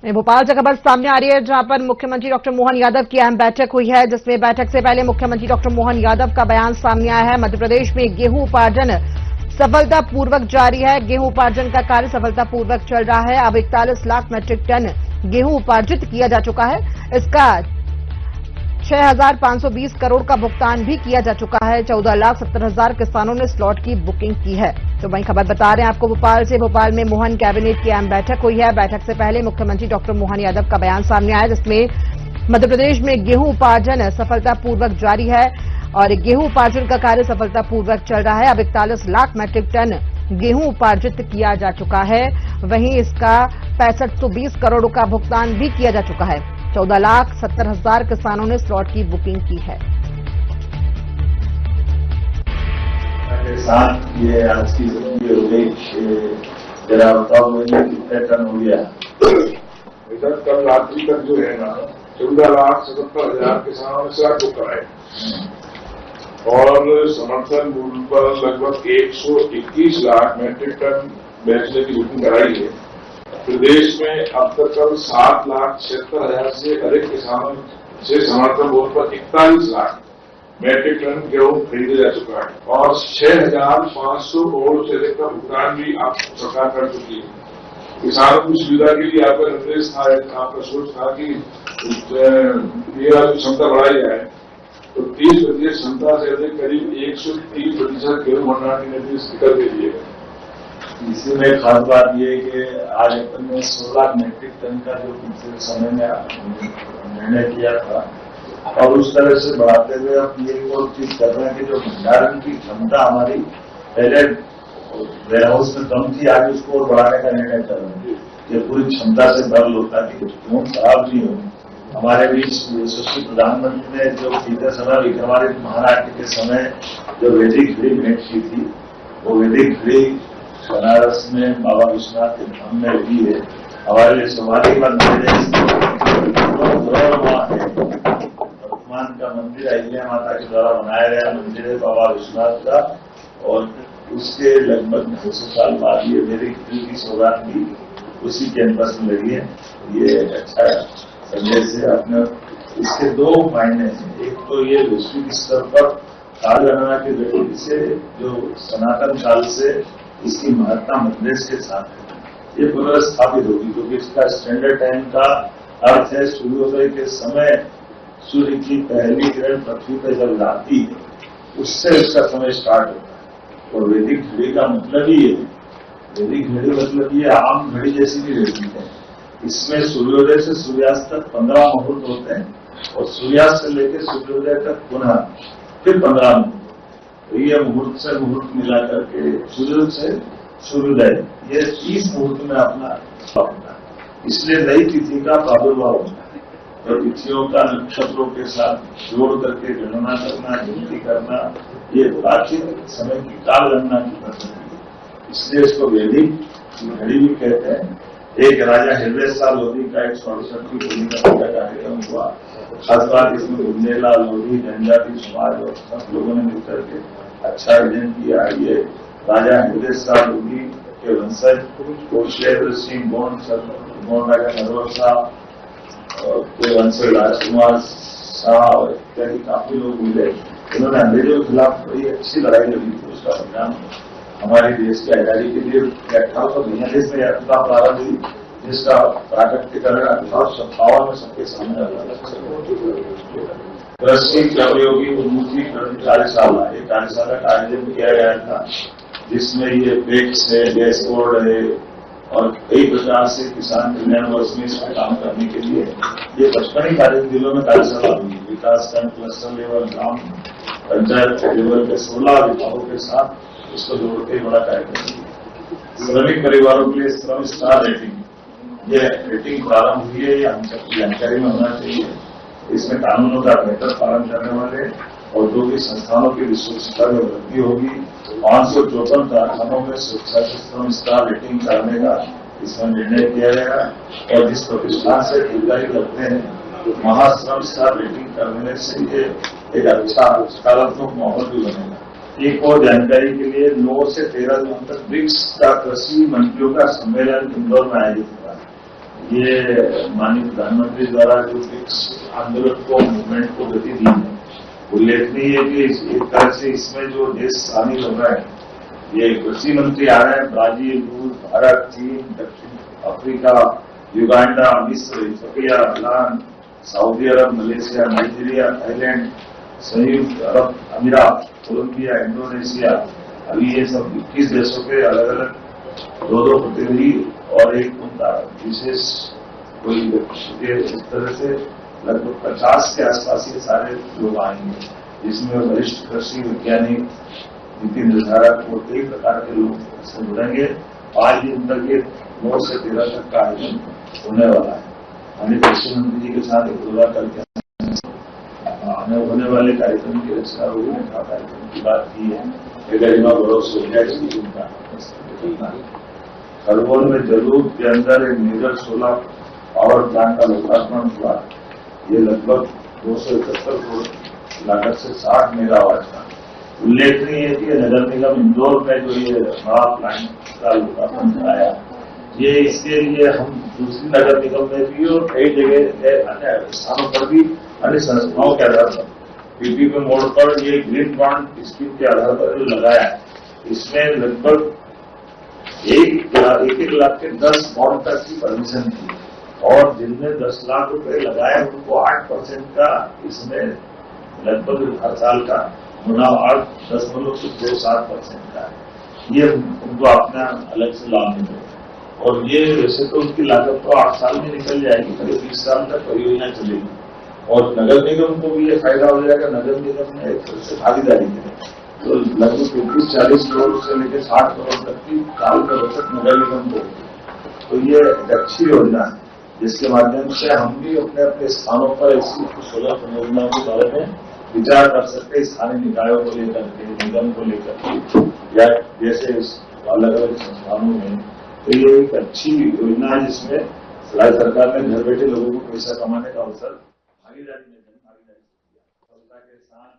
भोपाल से खबर सामने आ रही है जहां पर मुख्यमंत्री डॉक्टर मोहन यादव की अहम बैठक हुई है, जिसमें बैठक से पहले मुख्यमंत्री डॉक्टर मोहन यादव का बयान सामने आया है। मध्य प्रदेश में गेहूं उपार्जन सफलतापूर्वक जारी है। गेहूं उपार्जन का कार्य सफलतापूर्वक चल रहा है। अब 41 लाख मीट्रिक टन गेहूं उपार्जित किया जा चुका है। इसका 6,520 करोड़ का भुगतान भी किया जा चुका है। 14,70,000 किसानों ने स्लॉट की बुकिंग की है। तो वहीं खबर बता रहे हैं आपको भोपाल से। भोपाल में मोहन कैबिनेट की अहम बैठक हुई है। बैठक से पहले मुख्यमंत्री डॉक्टर मोहन यादव का बयान सामने आया, जिसमें मध्य प्रदेश में गेहूं उपार्जन सफलतापूर्वक जारी है और गेहूं उपार्जन का कार्य सफलतापूर्वक चल रहा है। अब 41 लाख मीट्रिक टन गेहूं उपार्जित किया जा चुका है। वहीं इसका 6520 करोड़ का भुगतान भी किया जा चुका है। 14,70,000 किसानों ने स्लॉट की बुकिंग की है। साथ ये आज की हो गई, जरा बताओ मुझे कितने टन हो गया? इधर कल रात्रि तक जो है ना 14,77,000 किसानों ने स्लॉट बुक कराए और समर्थन मूल्य पर लगभग 121 लाख मीट्रिक टन बेचने की बुकिंग कराई है। प्रदेश में अब तक कल 7,76,000 से अधिक किसानों से समर्थन मूल्य पर 41 लाख मीट्रिक टन गेहूं खरीदे जा चुका है और 6,500 करोड़ से अधिक का भुगतान भी आप सरकार कर चुकी है। किसानों की सुविधा के लिए आपका निर्देश था, आपका सोच था कि क्षमता बढ़ाई जाए, तो 30% क्षमता से अधिक करीब 130% गेहूं भंडारण के निर्देश निकल के दिए गए। इसी में खास बात यह है कि आज अपन ने 16 लाख मीट्रिक टन का जो पिछले समय में निर्णय किया था और उस तरह से बढ़ाते हुए अब ये और चीज कर रहे हैं कि जो भंडारण की क्षमता हमारी पहले वेयर हाउस में कम थी, आज उसको और बढ़ाने का निर्णय कर रहे हैं कि पूरी क्षमता से भर लो ताकि गेहूं खराब नहीं हो। हमारे बीच यशस्वी प्रधानमंत्री ने जो बीते समय विक्रमादित्य महाराज के समय जो वैदिक घड़ी भेंट की थी, वो वैदिक घड़ी बनारस में बाबा विश्वनाथ के धाम में लगी है। हमारे लिए सौभाग्य का वर्तमान का मंदिर अहिल्या माता के द्वारा बनाया गया मंदिर है बाबा विश्वनाथ का, और उसके लगभग 200 साल बाद ये वैदिक घड़ी की सौगात भी उसी कैंपस में लगी है। ये अच्छा संदेश है अपने। इसके दो मायने हैं। एक तो ये वैश्विक स्तर पर काल गणना के दृष्टि से जो सनातन काल से इसकी महत्ता मध्यप्रदेश के साथ है, ये पुनर्स्थापित होगी, क्योंकि इसका स्टैंडर्ड टाइम का अर्थ है सूर्योदय के समय सूर्य की पहली किरण पृथ्वी पर जब जाती है उससे इसका समय स्टार्ट होता है। और वैदिक घड़ी का मतलब ही है, वैदिक घड़ी मतलब ये आम घड़ी जैसी भी रहती है। इसमें सूर्योदय से सूर्यास्त तक 15 मुहूर्त होते हैं और सूर्यास्त से लेकर सूर्योदय तक पुनः फिर 15 मुहूर्त। तो ये मुहूर्त से मुहूर्त मिला करके सूर्योदय से सूर्योदय ये 30 मुहूर्त में अपना होता है। इसलिए नई तिथि का प्रादुर्भाव होता है। तो तिथियों का नक्षत्रों के साथ जोड़ करके गणना करना, गिनती करना, ये प्राचीन समय की काल गणना की पद्धति है। इसलिए इसको वैदिक घड़ी भी कहते हैं। एक राजा हृदय साल लोधी का 168वीं होली का कार्यक्रम हुआ। खास बात इसमें बुंदेला, लोधी, जनजाति समाज और सब लोगों ने मिलकर के अच्छा आयोजन किया। ये राजा हृदय साल लोधी के वंशज क्षेत्र सिंह गोंड राजा नरवर साहब के वंशज राजकुमार शाह और इत्यादि काफी लोग मिले। इन्होंने अंग्रेजों के खिलाफ बड़ी अच्छी लड़ाई लड़ी थी। उसका परिणाम हमारे देश की आजादी के लिए 1842 में यात्रा प्रारंभ हुई, जिसका प्राकट्यकरण 1857 में सबके सामने कृषि कर्मयोगी उन्मुखी कार्यशाला, एक कार्यशाला का आयोजन किया गया था, जिसमें ये बेक्स है, डैशबोर्ड है और कई प्रकार से किसान कल्याण वर्ष में इसमें काम करने के लिए ये 55 कार्य जिलों में कार्यशाला हुई। विकास खंड, क्लस्टर लेवल, ग्राम पंचायत लेवल के 16 विभागों के साथ इसको जोड़ के बड़ा कार्यक्रम। श्रमिक परिवारों के लिए श्रम स्टार रेटिंग, ये रेटिंग प्रारंभ हुई है, ये हम सबकी जानकारी में होना चाहिए। इसमें कानूनों का बेहतर पालन करने वाले औद्योगिक संस्थानों की विश्वसनीयता में वृद्धि होगी। 554 कारखानों में सुरक्षा से श्रम स्टार रेटिंग करने का इसमें निर्णय किया गया और जिस प्रतिष्ठान से खरीदारी करते हैं वहां श्रम स्टार रेटिंग करने से ये एक अच्छा सकारात्मक माहौल भी बनेगा। एक और जानकारी के लिए 9 से 13 जून तक ब्रिक्स का कृषि मंत्रियों का सम्मेलन इंदौर में आयोजित हुआ है। ये माननीय प्रधानमंत्री द्वारा जो आंदोलन को मूवमेंट को गति दी है, उल्लेखनीय है कि एक तरह से इसमें जो देश शामिल हो रहा है, ये कृषि मंत्री आ रहे हैं, ब्राजील, रूस, भारत, चीन, दक्षिण अफ्रीका, युगांडा, मिस्र, इथियोपिया, ईरान, सऊदी अरब, मलेशिया, नाइजीरिया, थाईलैंड, संयुक्त अरब अमीरात, कोलंबिया, इंडोनेशिया, अभी ये सब 21 देशों के अलग अलग 2-2 प्रतिनिधि और एक उनका विशेष कोई इस तरह से लगभग 50 के आसपास ये सारे लोग आएंगे, जिसमें वरिष्ठ कृषि वैज्ञानिक, नीति निर्धारक और कई प्रकार के लोग इससे जुड़ेंगे। 5 दिन तक ये 9 से 13 तक का आयोजन होने वाला है। हमें कृषि मंत्री जी के साथ एक दौरा करके होने वाले कार्यक्रम की रचना रूपरेखा कार्यक्रम की बात की है। गरिमा भरोसे हो जाए उनका खरगोन में जलूर के अंदर एक मेजर सोलर पावर प्लांट का लोकार्पण हुआ। ये लगभग 271 करोड़ लागत से 60 मेगावाट का। उल्लेखनीय है कि नगर निगम इंदौर में जो ये बड़ा प्लांट का लोकार्पण कराया, ये इसके लिए हम दूसरी नगर निगम में भी और कई जगह अन्य स्थानों पर भी अन्य संस्थाओं के आधार पर पीपीपी मोड पर ये ग्रीन बॉन्ड स्कीम के आधार पर जो लगाया है, इसमें लगभग 1 लाख के 10 बॉन्ड तक की परमिशन थी और जिनमें 10 लाख रुपए लगाए उनको 8% का इसमें लगभग हर साल का मुनाफा 8.27% का है। ये उनको अपना अलग से लाभ मिलेगा और ये वैसे तो उनकी लागत तो 8 साल में निकल जाएगी, करीब 20 साल तक परियोजना चलेगी और नगर निगम को भी ये फायदा हो जाएगा। नगर निगम में एक तरह से भागीदारी करें तो लगभग 35-40 करोड़ से लेकर 60 करोड़ तक की साल का बचत नगर निगम को। तो ये एक अच्छी योजना है जिसके माध्यम से हम भी अपने अपने स्थानों पर ऐसी सोलर परियोजनाओं के बारे में विचार कर सकते हैं, स्थानीय निकायों को लेकर के, निगम को लेकर के या जैसे अलग अलग संस्थानों में। तो ये एक अच्छी योजना है जिसमें राज्य सरकार ने घर बैठे लोगों को पैसा कमाने का अवसर भागीदारी में भागीदारी के साथ